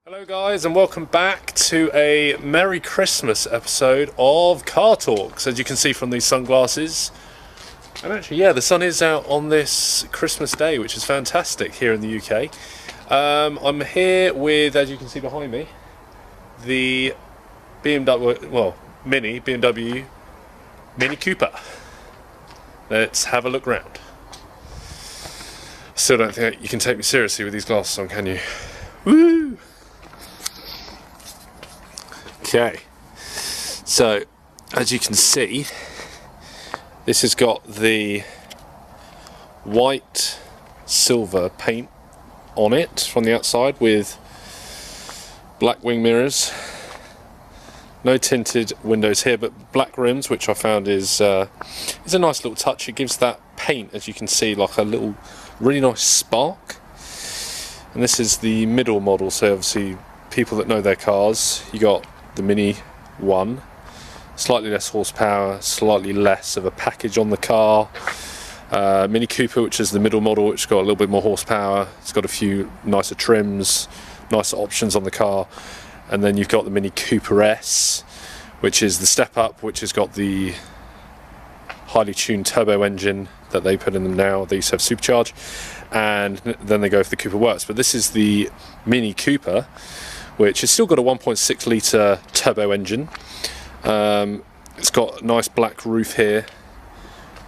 Hello guys, and welcome back to a Merry Christmas episode of Car Talks. As you can see from these sunglasses, and actually yeah, the sun is out on this Christmas day, which is fantastic here in the UK. I'm here with, as you can see behind me, the BMW Mini Cooper. Let's have a look round. Still don't think you can take me seriously with these glasses on, can you? Woo! Okay, so as you can see, this has got the white silver paint on it from the outside with black wing mirrors. No tinted windows here, but black rims, which I found is a nice little touch. It gives that paint, as you can see, like a little really nice spark. And this is the middle model, so obviously people that know their cars, you got the Mini 1, slightly less horsepower, slightly less of a package on the car. Mini Cooper, which is the middle model, which has got a little bit more horsepower. It's got a few nicer trims, nicer options on the car. And then you've got the Mini Cooper S, which is the step up, which has got the highly tuned turbo engine that they put in them now. They used to have supercharge, and then they go for the Cooper Works. But this is the Mini Cooper, which has still got a 1.6 litre turbo engine. It's got a nice black roof here,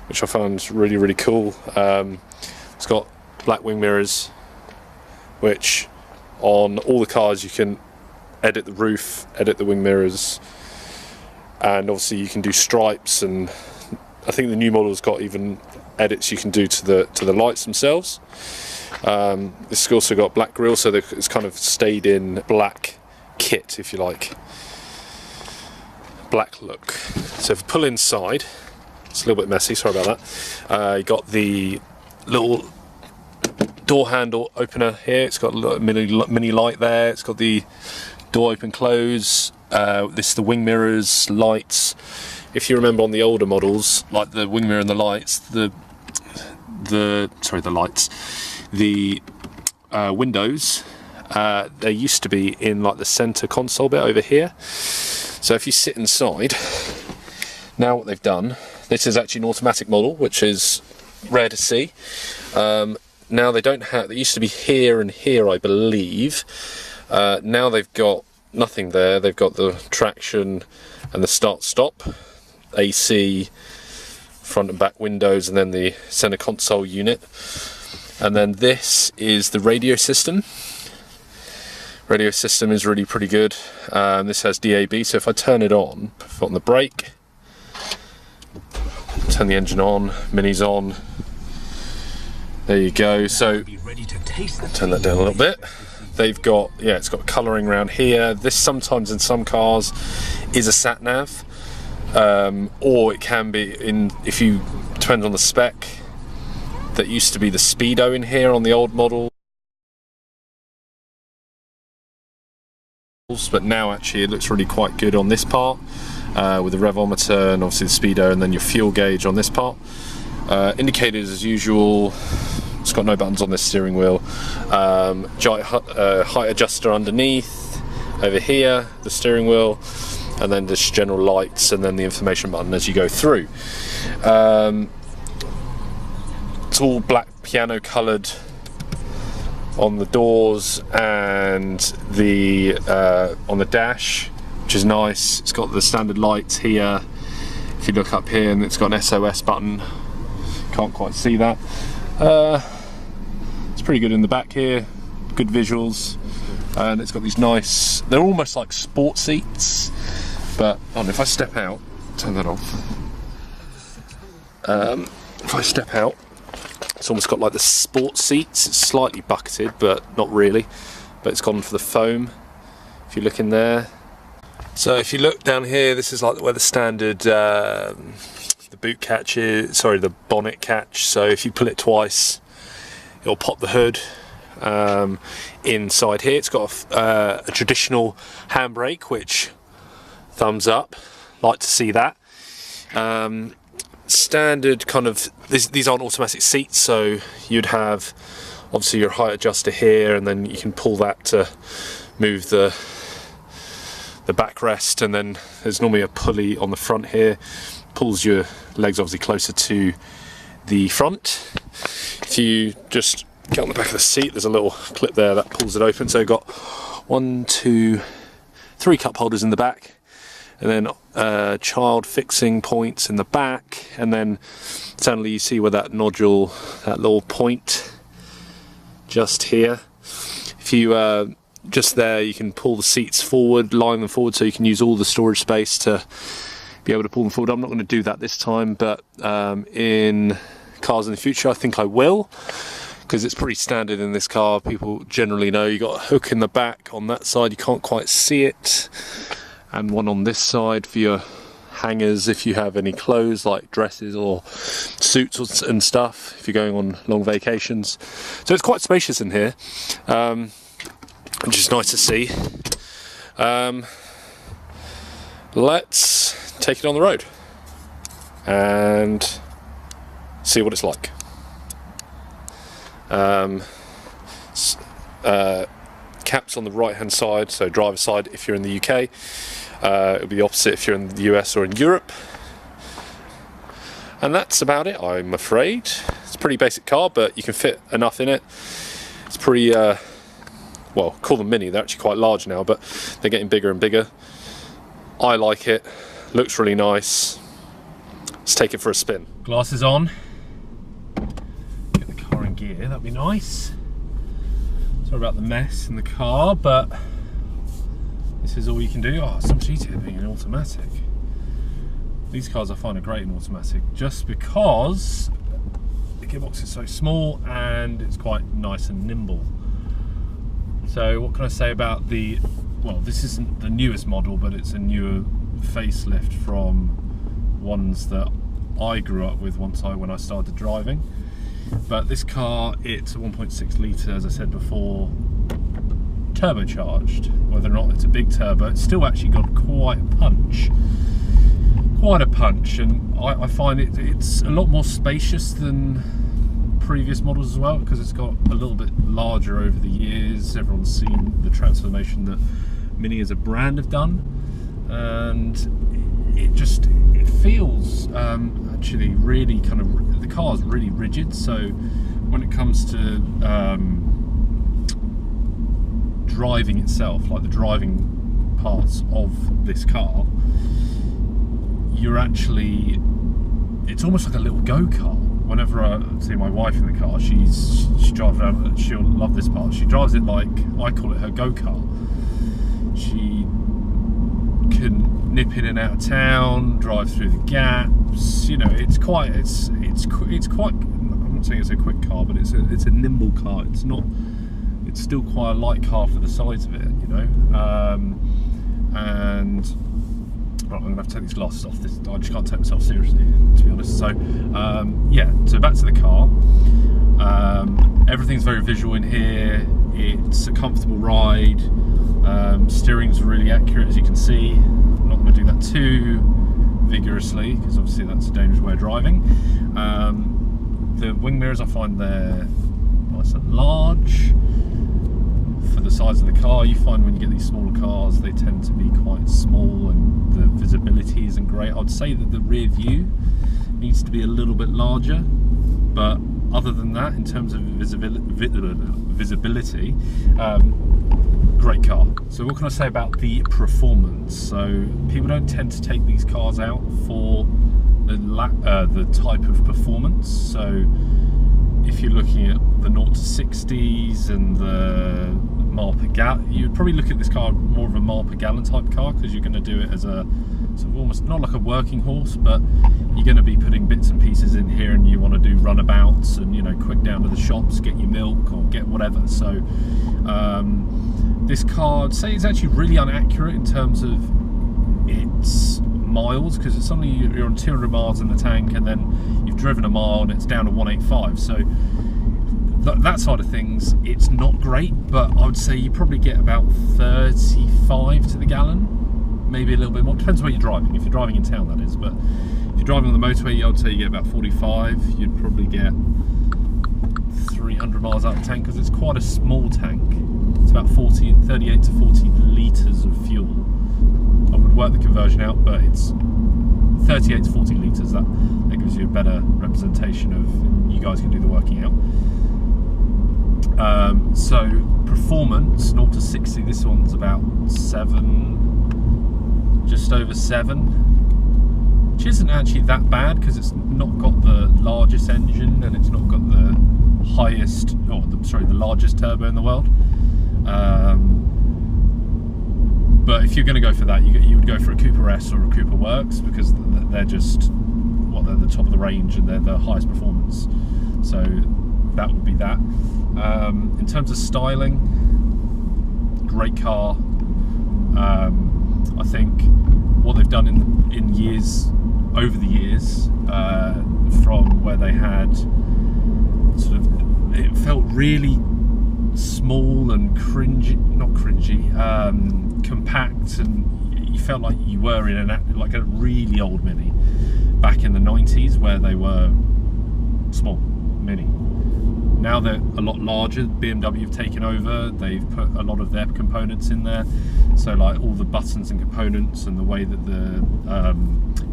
which I found really cool. It's got black wing mirrors, which on all the cars you can edit the roof, edit the wing mirrors, and obviously you can do stripes, and I think the new model's got even edits you can do to the lights themselves. This has also got black grille, so it's kind of stayed in black kit, if you like, black look. So if you pull inside, it's a little bit messy, sorry about that. You got the little door handle opener here. It's got a little mini light there. It's got the door open close. This is the wing mirrors, lights. If you remember on the older models, like the wing mirror and the lights, the windows, they used to be in like the center console bit over here. So if you sit inside, now what they've done, this is actually an automatic model, which is rare to see. Now they don't have, they used to be here and here, I believe. Now they've got nothing there. They've got the traction and the start-stop, AC, front and back windows, and then the center console unit. And then this is the radio system. Radio system is really pretty good. This has DAB, so if I turn it on, put on the brake, turn the engine on, Mini's on. There you go. So turn that down a little bit. They've got, yeah, it's got colouring around here. This sometimes in some cars is a sat nav, or it can be if you depends on the spec. That used to be the speedo in here on the old model, but now actually it looks really quite good on this part, with the revometer and obviously the speedo, and then your fuel gauge on this part. Indicators as usual. It's got no buttons on this steering wheel. Height adjuster underneath over here, the steering wheel, and then just general lights, and then the information button as you go through. It's all black piano coloured on the doors and the on the dash, which is nice. It's got the standard lights here. If you look up here, and it's got an SOS button. Can't quite see that. It's pretty good in the back here. Good visuals, and it's got these nice. They're almost like sport seats, but if I step out, turn that off. If I step out. It's almost got like the sport seats. It's slightly bucketed, but not really. But it's gone for the foam. If you look in there. So if you look down here, this is like where the standard the boot catch is. Sorry, the bonnet catch. So if you pull it twice, it'll pop the hood. Inside here, it's got a traditional handbrake, which thumbs up. Like to see that. Standard kind of, these aren't automatic seats, so you'd have obviously your height adjuster here, and then you can pull that to move the backrest, and then there's normally a pulley on the front here, pulls your legs obviously closer to the front. If you just get on the back of the seat, there's a little clip there that pulls it open. So you've got 1, 2, 3 cup holders in the back, and then child fixing points in the back, and then suddenly you see where that nodule, that little point just here. If you just there, you can pull the seats forward, line them forward, so you can use all the storage space to be able to pull them forward. I'm not going to do that this time, but in cars in the future I think I will, because it's pretty standard in this car. People generally know you got a hook in the back on that side, you can't quite see it, and one on this side for your hangers if you have any clothes like dresses or suits and stuff if you're going on long vacations. So it's quite spacious in here, which is nice to see. Let's take it on the road and see what it's like. Caps on the right hand side, so driver's side if you're in the UK. It'll be the opposite if you're in the US or in Europe. And that's about it, I'm afraid. It's a pretty basic car, but you can fit enough in it. It's pretty, well, call them mini, they're actually quite large now, but they're getting bigger and bigger. I like it, looks really nice. Let's take it for a spin. Glasses on. Get the car in gear, that'd be nice. Sorry about the mess in the car, but this is all you can do. Oh, it's so much easier being an automatic. These cars I find are great in automatic, just because the gearbox is so small and it's quite nice and nimble. So what can I say about the, well, this isn't the newest model, but it's a newer facelift from ones that I grew up with when I started driving. But this car, it's a 1.6 litre, as I said before, turbocharged. Whether or not it's a big turbo, it's still actually got quite a punch. And I find it's a lot more spacious than previous models as well, because it's got a little bit larger over the years. Everyone's seen the transformation that Mini as a brand have done, and it feels actually really kind of, the car's really rigid. So when it comes to driving itself, like the driving parts of this car, you're actually, it's almost like a little go-kart. Whenever I see my wife in the car, she drives around, she'll love this part. She drives it like, I call it her go-kart. She can nip in and out of town, drive through the gaps. You know, it's quite. I'm not saying it's a quick car, but it's a nimble car. It's still quite a light car for the size of it. You know, and. Right, I'm going to have to take these glasses off. I just can't take myself seriously, to be honest. So, yeah, so back to the car. Everything's very visual in here. It's a comfortable ride. Steering's really accurate, as you can see. I'm not going to do that too vigorously, because obviously that's a dangerous way of driving. The wing mirrors, I find they're nice and large for the size of the car. You find when you get these smaller cars, they tend to be quite small and the visibility isn't great. I'd say that the rear view needs to be a little bit larger, but other than that, in terms of visibility, great car. So what can I say about the performance? So people don't tend to take these cars out for the type of performance. So if you're looking at the 0 to 60s and the mile per gallon, you'd probably look at this car more of a mile per gallon type car, because you're going to do it as a sort of almost not like a working horse, but you're going to be putting bits and pieces in here, and you want to do runabouts and, you know, quick down to the shops, get your milk or get whatever. So this car, I'd say, is actually really inaccurate in terms of its miles, because it's only, you're on 200 miles in the tank, and then you've driven a mile and it's down to 185. So that side of things, it's not great, but I would say you probably get about 35 to the gallon, maybe a little bit more. Depends where you're driving. If you're driving in town, that is. But if you're driving on the motorway, I would say you get about 45. You'd probably get 300 miles out of the tank, because it's quite a small tank. It's about 38 to 40 litres of fuel. I would work the conversion out, but it's 38 to 40 litres. That gives you a better representation of, you guys can do the working out. So performance, 0 to 60, this one's about 7, just over 7, which isn't actually that bad, because it's not got the largest engine and it's not got the highest, the largest turbo in the world. But if you're going to go for that, you would go for a Cooper S or a Cooper Works, because they're just, they're the top of the range and they're the highest performance. So that would be that. In terms of styling, great car. I think what they've done in years, over the years, from where they had sort of, it felt really small and compact, and you felt like you were in like a really old Mini back in the 90s, where they were small Mini. Now they're a lot larger. BMW have taken over. They've put a lot of their components in there. So like all the buttons and components, and the way that the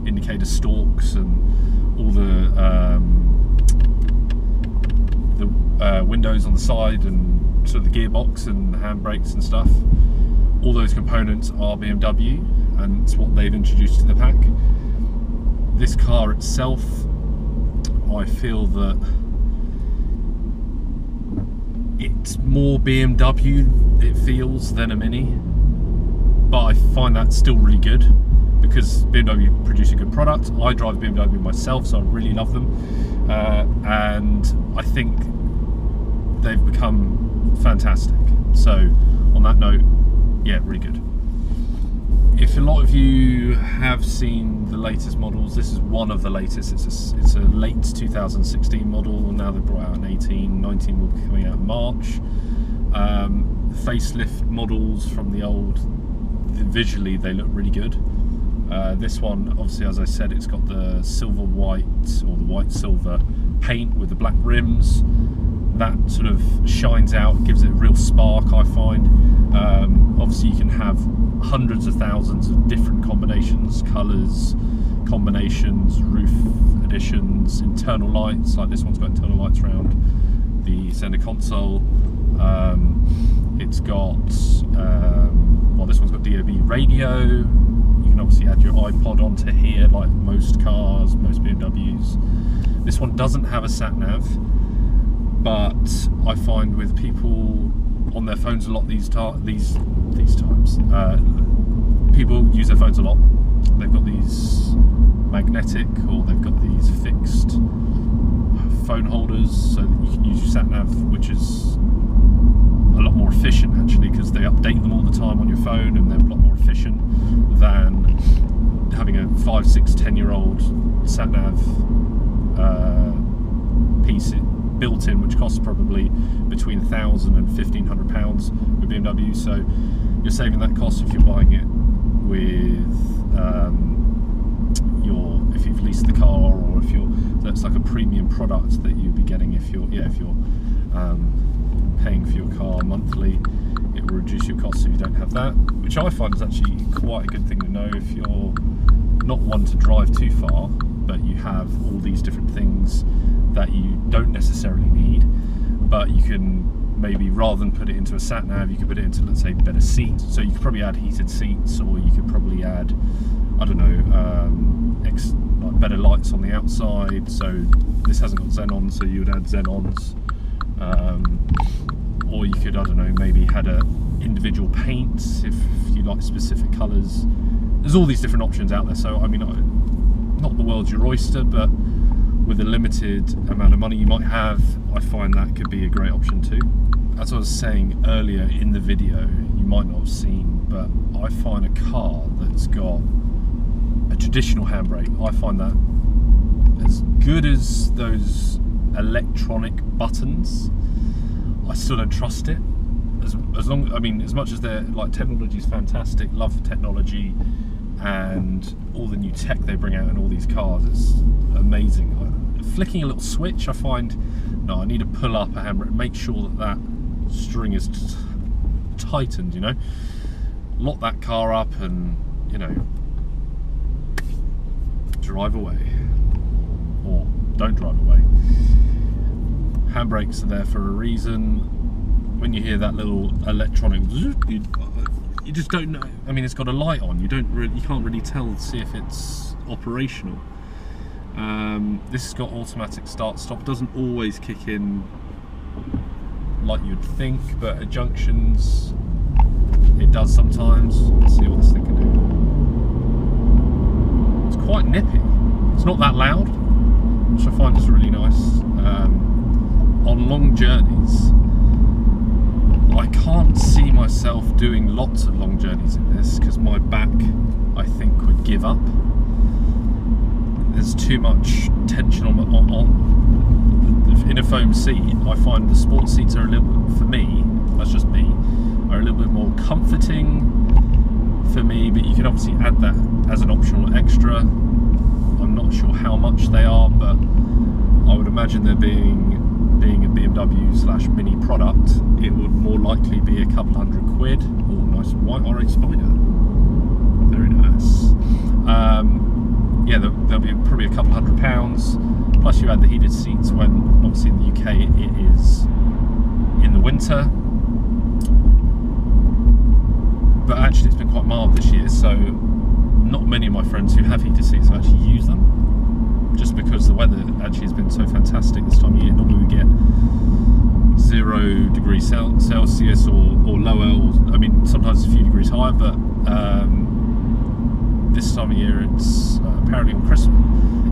indicator stalks, and all the windows on the side, and sort of the gearbox and the handbrakes and stuff. All those components are BMW, and it's what they've introduced to the pack. This car itself, I feel that it's more BMW, it feels, than a Mini, but I find that still really good, because BMW produce a good product. I drive BMW myself, so I really love them, and I think they've become fantastic. So on that note, yeah, really good. If a lot of you have seen the latest models, this is one of the latest. It's a late 2016 model. Now they've brought out an 18, 19 will be coming out in March. Facelift models from the old, visually they look really good. This one, obviously, as I said, it's got the silver white, or the white silver paint with the black rims. That sort of shines out, gives it a real spark, I find. Obviously you can have hundreds of thousands of different combinations, colours, combinations, roof additions, internal lights, like this one's got internal lights around the centre console. It's got, this one's got DAB radio. You can obviously add your iPod onto here, like most cars, most BMWs. This one doesn't have a sat-nav, but I find with people on their phones a lot these times, people use their phones a lot. They've got these magnetic, or they've got these fixed phone holders, so that you can use your sat nav, which is a lot more efficient actually, because they update them all the time on your phone, and they're a lot more efficient than having a 5, 6, 10-year-old sat nav piece built in, which costs probably between £1,000 and £1,500 with BMW. So you're saving that cost if you're buying it with if you've leased the car, or if that's like a premium product that you'd be getting if you're paying for your car monthly. It will reduce your costs if you don't have that, which I find is actually quite a good thing to know if you're not one to drive too far, but you have all these different things that you don't necessarily need, but you can maybe, rather than put it into a sat nav, you could put it into, let's say, better seats. So you could probably add heated seats, or you could probably add, I don't know, like better lights on the outside. So this hasn't got xenon, so you would add xenons, or you could, I don't know, maybe had a individual paints if you like specific colours. There's all these different options out there. So I mean, not the world's your oyster, but with a limited amount of money you might have, I find that could be a great option too. As I was saying earlier in the video, you might not have seen, but I find a car that's got a traditional handbrake, I find that as good as those electronic buttons, I still don't trust it. As much as they're like, technology is fantastic, love technology, and all the new tech they bring out in all these cars is amazing. Flicking a little switch, I find No, I need to pull up a handbrake, make sure that that string is tightened, you know. Lock that car up and, you know, drive away. Or don't drive away. Handbrakes are there for a reason. When you hear that little electronic, you just don't know. I mean, it's got a light on. You can't really tell to see if it's operational. This has got automatic start-stop. It doesn't always kick in like you'd think, but at junctions it does sometimes. Let's see what this thing can do. It's quite nippy. It's not that loud, which I find is really nice. On long journeys, I can't see myself doing lots of long journeys in this because my back, I think, would give up. There's too much tension in a foam seat. I find the sports seats are a little bit, for me, that's just me, are a little bit more comforting for me, but you can obviously add that as an optional extra. I'm not sure how much they are, but I would imagine they're being a BMW/Mini product, it would more likely be a couple £100. Oh, nice white RA Spider. Very nice. Yeah, there'll be probably a couple £100. Plus you add the heated seats when, obviously in the UK, it is in the winter. But actually it's been quite mild this year, so not many of my friends who have heated seats actually use them. Just because the weather actually has been so fantastic this time of year. Normally we get 0 degrees Celsius or lower, or I mean sometimes a few degrees higher, but this time of year it's apparently on Christmas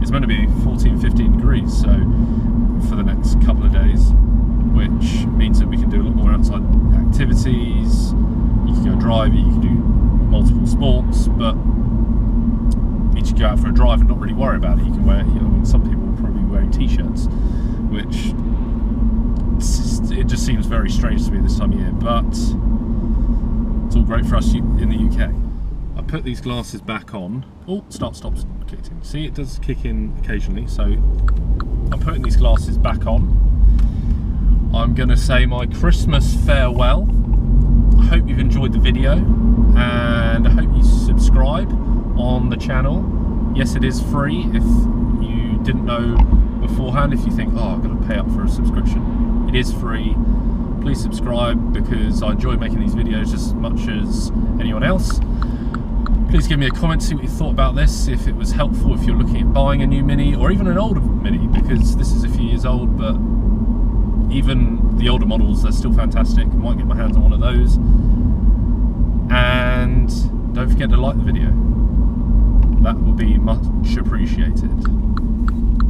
it's meant to be 14-15 degrees, so for the next couple of days, which means that we can do a lot more outside activities. You can go driving, you can do multiple sports, but you can go out for a drive and not really worry about it. You can wear, you know, I mean, some people will probably be wearing t-shirts, which it just seems very strange to me this time of year, but it's all great for us in the UK. I put these glasses back on. Oh, start-stop's kicked in. See, it does kick in occasionally, so I'm putting these glasses back on. I'm going to say my Christmas farewell. I hope you've enjoyed the video, and I hope you subscribe on the channel. Yes, it is free if you didn't know beforehand. If you think, oh, I've got to pay up for a subscription, it is free. Please subscribe because I enjoy making these videos just as much as anyone else. Please give me a comment, see what you thought about this, if it was helpful, if you're looking at buying a new Mini or even an older Mini, because this is a few years old, but even the older models, they're still fantastic. I might get my hands on one of those. And don't forget to like the video. That will be much appreciated.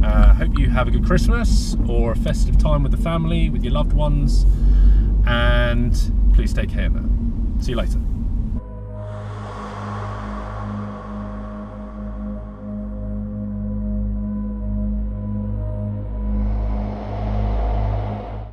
Hope you have a good Christmas or a festive time with the family, with your loved ones, and please take care now. See you later.